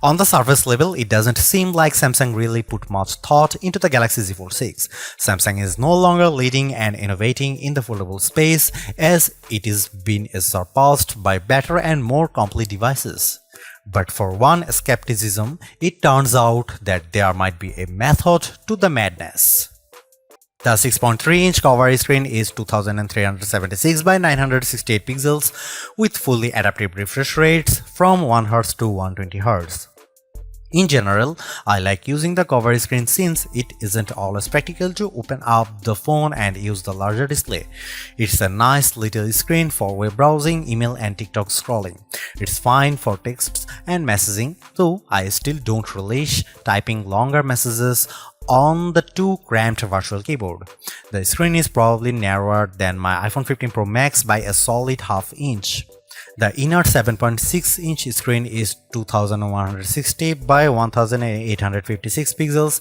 On the surface level, it doesn't seem like Samsung really put much thought into the Galaxy Z Fold 6. Samsung is no longer leading and innovating in the foldable space as it is being surpassed by better and more complete devices. But for one skepticism, it turns out that there might be a method to the madness. The 6.3-inch cover screen is 2376 by 968 pixels with fully adaptive refresh rates from 1Hz to 120Hz. In general, I like using the cover screen since it isn't always practical to open up the phone and use the larger display. It's a nice little screen for web browsing, email and TikTok scrolling. It's fine for texts and messaging, though I still don't relish typing longer messages on the too cramped virtual keyboard. The screen is probably narrower than my iPhone 15 Pro Max by a solid half inch. The inner 7.6-inch screen is 2160 by 1856 pixels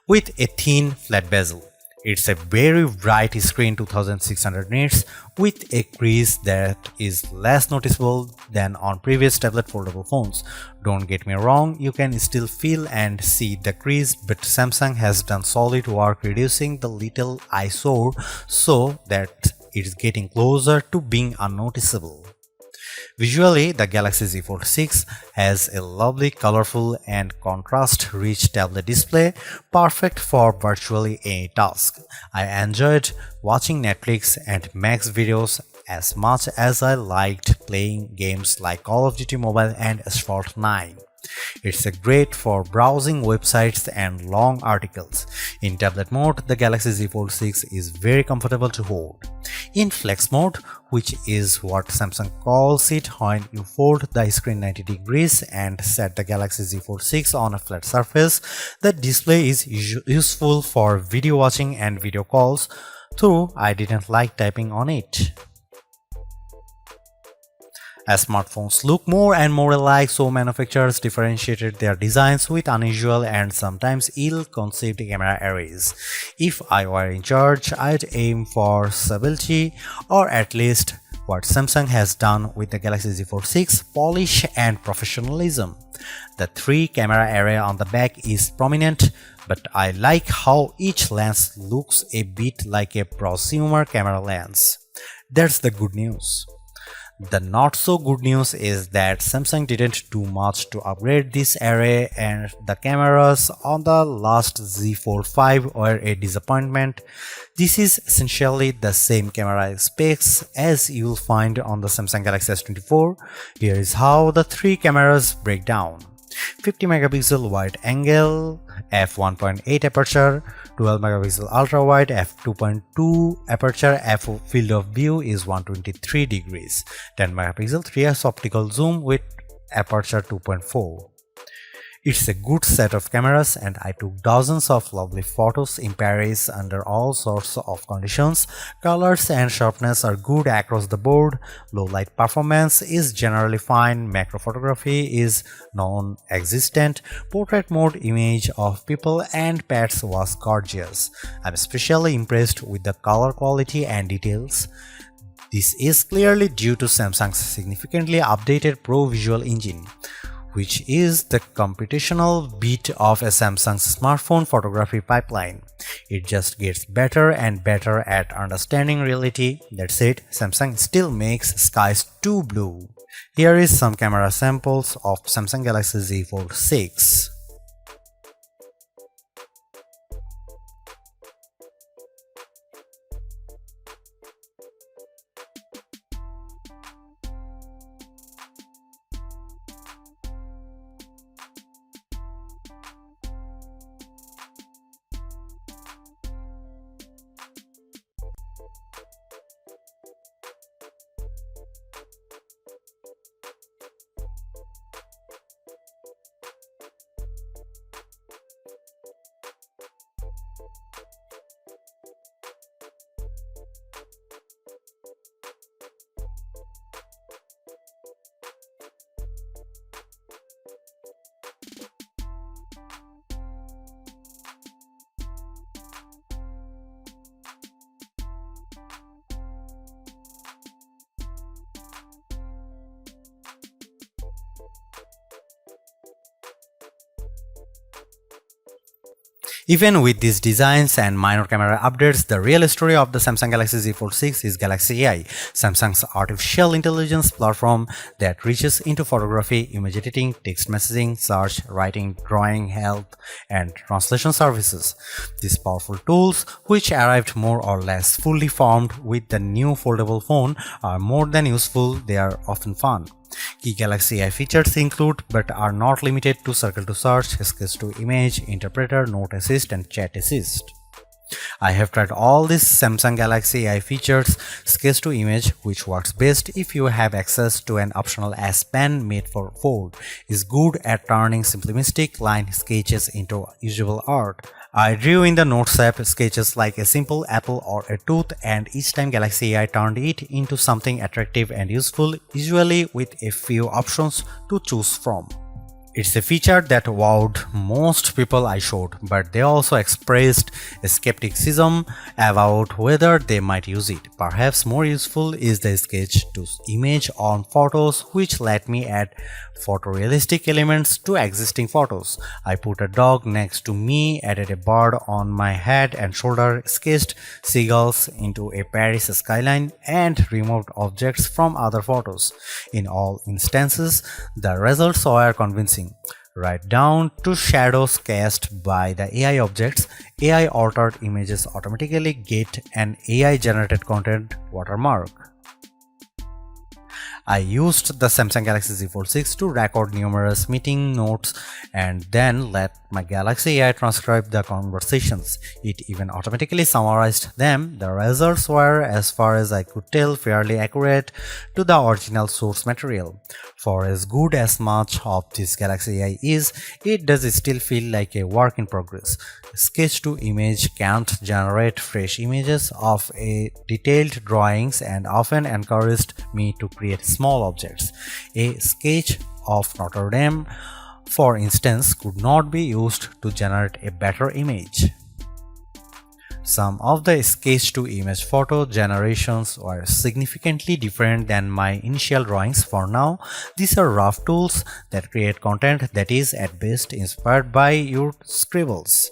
with a thin flat bezel. It's a very bright screen 2600 nits with a crease that is less noticeable than on previous tablet foldable phones. Don't get me wrong, you can still feel and see the crease, but Samsung has done solid work reducing the little eyesore so that it's getting closer to being unnoticeable. Visually, the Galaxy Z Fold 6 has a lovely, colorful and contrast-rich tablet display, perfect for virtually any task. I enjoyed watching Netflix and Max videos as much as I liked playing games like Call of Duty Mobile and Asphalt 9. It's great for browsing websites and long articles. In tablet mode, the Galaxy Z Fold 6 is very comfortable to hold. In flex mode, which is what Samsung calls it when you fold the screen 90 degrees and set the Galaxy Z Fold 6 on a flat surface, the display is useful for video watching and video calls, though I didn't like typing on it. As smartphones look more and more alike, so manufacturers differentiated their designs with unusual and sometimes ill-conceived camera arrays. If I were in charge, I'd aim for stability, or at least what Samsung has done with the Galaxy Z Fold 6, polish and professionalism. The 3-camera array on the back is prominent, but I like how each lens looks a bit like a prosumer camera lens. That's the good news. The not so good news is that Samsung didn't do much to upgrade this array, and the cameras on the last Z Fold 5 were a disappointment. This is essentially the same camera specs as you'll find on the Samsung Galaxy S24. Here is how the 3 cameras break down. 50 megapixel wide angle, f1.8 aperture, 12 megapixel ultra wide, f2.2 aperture, field of view is 123 degrees, 10 megapixel 3x optical zoom with aperture 2.4. It's a good set of cameras, and I took dozens of lovely photos in Paris under all sorts of conditions. Colors and sharpness are good across the board, low light performance is generally fine, macro photography is non-existent, portrait mode image of people and pets was gorgeous. I'm especially impressed with the color quality and details. This is clearly due to Samsung's significantly updated Pro Visual Engine, which is the computational bit of a Samsung's smartphone photography pipeline. It just gets better and better at understanding reality. That said, Samsung still makes skies too blue. Here is some camera samples of Samsung Galaxy Z Fold 6. Even with these designs and minor camera updates, the real story of the Samsung Galaxy Z Fold 6 is Galaxy AI, Samsung's artificial intelligence platform that reaches into photography, image editing, text messaging, search, writing, drawing, health, and translation services. These powerful tools, which arrived more or less fully formed with the new foldable phone, are more than useful, they are often fun. Key Galaxy AI features include, but are not limited to, Circle to Search, Sketch to Image, Interpreter, Note Assist, and Chat Assist. I have tried all these Samsung Galaxy AI features. Sketch to Image, which works best if you have access to an optional S Pen made for Fold, is good at turning simplistic line sketches into usable art. I drew in the Notes app sketches like a simple apple or a tooth, and each time Galaxy AI turned it into something attractive and useful, usually with a few options to choose from. It's a feature that wowed most people I showed, but they also expressed a skepticism about whether they might use it. Perhaps more useful is the sketch to image on photos, which let me add photorealistic elements to existing photos. I put a dog next to me, added a bird on my head and shoulder, sketched seagulls into a Paris skyline, and removed objects from other photos. In all instances, the results were convincing. Right down to shadows cast by the AI objects. AI altered images automatically get an AI generated content watermark. I used the Samsung Galaxy Z Fold 6 to record numerous meeting notes and then let my Galaxy AI transcribe the conversations. It even automatically summarized them. The results were, as far as I could tell, fairly accurate to the original source material. For as good as much of this Galaxy AI is, it does still feel like a work in progress. Sketch to Image can't generate fresh images of a detailed drawings and often encouraged me to create small objects. A sketch of Notre Dame, for instance, could not be used to generate a better image. Some of the sketch-to-image photo generations were significantly different than my initial drawings. For now, these are rough tools that create content that is at best inspired by your scribbles.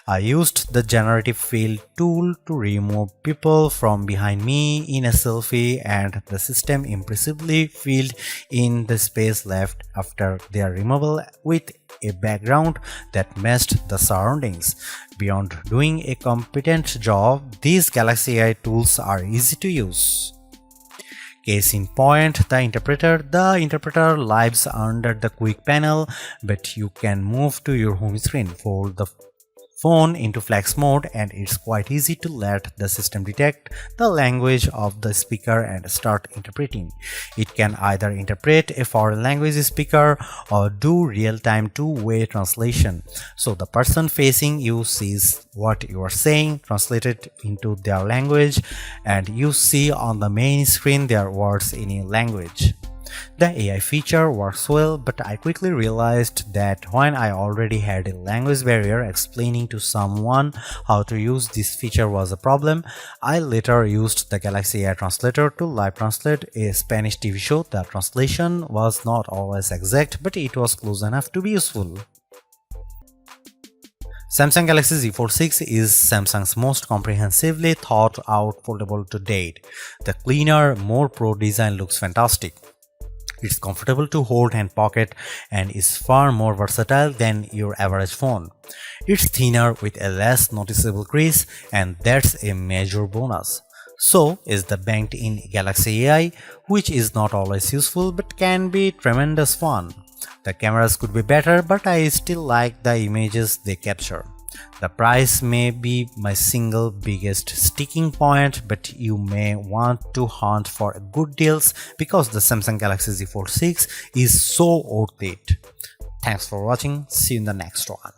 I used the generative fill tool to remove people from behind me in a selfie, and the system impressively filled in the space left after their removal with a background that matched the surroundings. Beyond doing a competent job, these Galaxy AI tools are easy to use. Case in point, the interpreter. The interpreter lives under the quick panel, but you can move to your home screen, fold the phone into flex mode, and it's quite easy to let the system detect the language of the speaker and start interpreting. It can either interpret a foreign language speaker or do real-time two-way translation, so the person facing you sees what you are saying translated into their language, and you see on the main screen their words in a language. The AI feature works well, but I quickly realized that when I already had a language barrier, explaining to someone how to use this feature was a problem. I later used the Galaxy AI Translator to live translate a Spanish TV show. The translation was not always exact, but it was close enough to be useful. Samsung Galaxy Z Fold 6 is Samsung's most comprehensively thought out foldable to date. The cleaner, more pro design looks fantastic. It's comfortable to hold and pocket and is far more versatile than your average phone. It's thinner with a less noticeable crease, and that's a major bonus. So is the banked-in Galaxy AI, which is not always useful but can be tremendous fun. The cameras could be better, but I still like the images they capture. The price may be my single biggest sticking point, but you may want to hunt for good deals because the Samsung Galaxy Z Fold 6 is so worth it. Thanks for watching. See you in the next one.